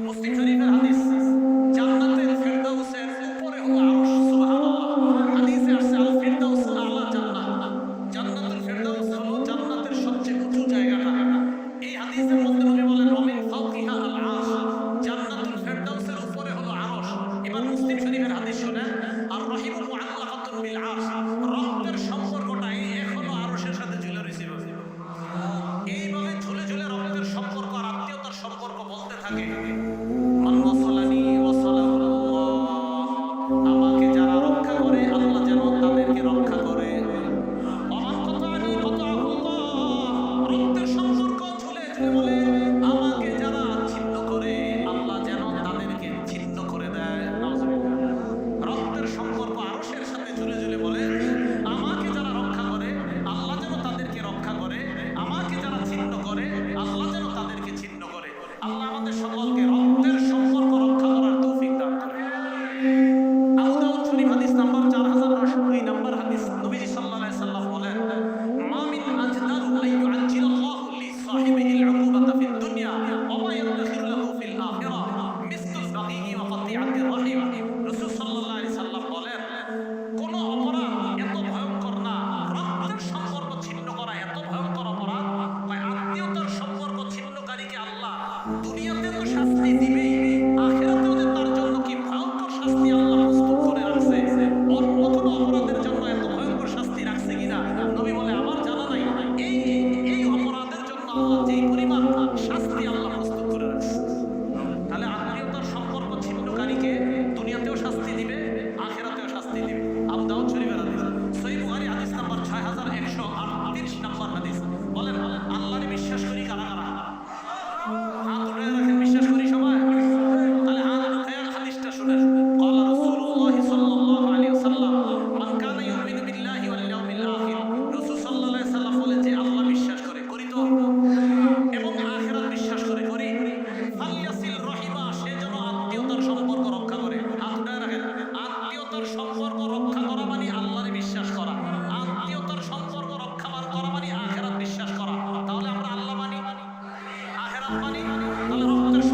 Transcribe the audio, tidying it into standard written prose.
মুসলিম শরীফের হাদিস, জান্নাতের ফেরদাউসের উপরে হলো আরশ। সুবহানাল্লাহ। হাদিসে আসছে আল ফিরদাউসুল আলা জান্নাত। জান্নাতুল ফেরদাউস হলো জান্নাতের সবচেয়ে উঁচু জায়গাটা। এই হাদিসের মধ্যে নবী বলেন ওমিন ফাওকিহা আল আরশ, জান্নাতুল ফেরদাউসের উপরে হলো আরশ। এবার মুসলিম শরীফের হাদিস শুনেন, আর রহিমুল মুআল্লাকাতুন বিল আরশ, রক্তের সম্পর্কটা এই এখনো আরশের সাথে ঝুলে রয়েছে। এইভাবে ঝুলে ঝুলে রক্তের সম্পর্ক আর আত্মীয়তার সম্পর্ক বলতে থাকে, মান ওয়াসালানি ওয়াসালাহুল্লাহ, আমাকে যারা রক্ষা করে আল্লাহ যেন তাদেরকে রক্ষা করে। ওমান কাতানি কাতাহুল্লাহ, রক্তের সম্পর্ক ঝুলে ঝুলে বলে আমাকে যারা ছিন্ন করে আল্লাহ যেন তাদেরকে ছিন্ন করে দেয়। নাউজুবিল্লাহ। রক্তের সম্পর্ক আরশের সাথে ঝুলে ঝুলে বলে আমাকে যারা রক্ষা করে আল্লাহ যেন তাদেরকে রক্ষা করে, আমাকে যারা ছিন্ন করে আল্লাহ যেন তাদেরকে ছিন্ন করে। আল্লাহ আমাদের সকলকে রক্তের সম্পর্ক রক্ষা করার তৌফিক দান করে। আবু দাউদ শরীফ হাদিস নাম্বার 4092 নাম্বার হাদিস, নবীজি সাল্লাল্লাহু আলাইহি সাল্লাম বলেন, মা মিন আজদারু আইয়ুআজ্জিলাল্লাহু লিসাহিবিহিল উকুবাতা ফিদ দুনিয়া ওয়া মা ইয়াদখিরু লাহু ফিল আখিরাহ মিসলুল বাগী ওয়া কাতিআতির রাহিম। রাসূল সাল্লাল্লাহু আলাইহি সাল্লাম বলেন, কোন অপরাধ এত ভয়ঙ্কর না, রক্তের সম্পর্ক ছিন্ন করা এত ভয়ঙ্কর অপরাধ। আত্মীয়তার সম্পর্ক ছিন্নকারীকে আল্লাহ দুনিয়াতে তো শাস্তি দিবেই, আখিরাতেও যে তার জন্য কি ভয়ঙ্কর শাস্তি আল্লাহ প্রস্তুত করে রাখছে, অন্য কোনো অপরাধের জন্য এত ভয়ঙ্কর শাস্তি রাখছে কিনা নবী বলে আমার জানা নাই। এই অপরাধের জন্য আল্লাহ যেই পরিমাণ শাস্তি আল্লাহ প্রস্তুত করে রাখছে, তাহলে আত্মীয়তার সম্পর্ক ছিন্নকারীকে দুনিয়াতেও শাস্তি দিবে, আখিরাতেও শাস্তি দিবে। আবু দাউদ শরীফের হাদিস। সহিহ বুখারী হাদিস নাম্বার 6138 নাম্বার হাদিস। বলেন আল্লাহরে বিশ্বাস করি কারা কারা? হাত উঠায় রাখেন, বিশ্বাস করি সবাই। তাহলে হাত উঠায় হাদিসটা শুনেন। ক্বালা রাসূলুল্লাহ সাল্লাল্লাহু আলাইহি ওয়াসাল্লাম, মান কানা ইউমিনু বিল্লাহি ওয়াল ইয়াউমিল আখির, রাসূল সাল্লাল্লাহু আলাইহি সাল্লাম বলেন যে আল্লাহ বিশ্বাস করে, করি তো, এবং আখিরাত বিশ্বাস করে, করি, ফালইয়াসিল রহিমা, সে যেন আত্মীয়তার সম্পর্ক রক্ষা করে। হাত উঠায় রাখেন। আত্মীয়তার সম্পর্ক রক্ষা করা মানে আল্লাহরে বিশ্বাস করা, আত্মীয়তার সম্পর্ক রক্ষা করা মানে আখিরাত বিশ্বাস করা। তাহলে আমরা আল্লাহ মানি, আখিরাত মানি, তাহলে রক্তের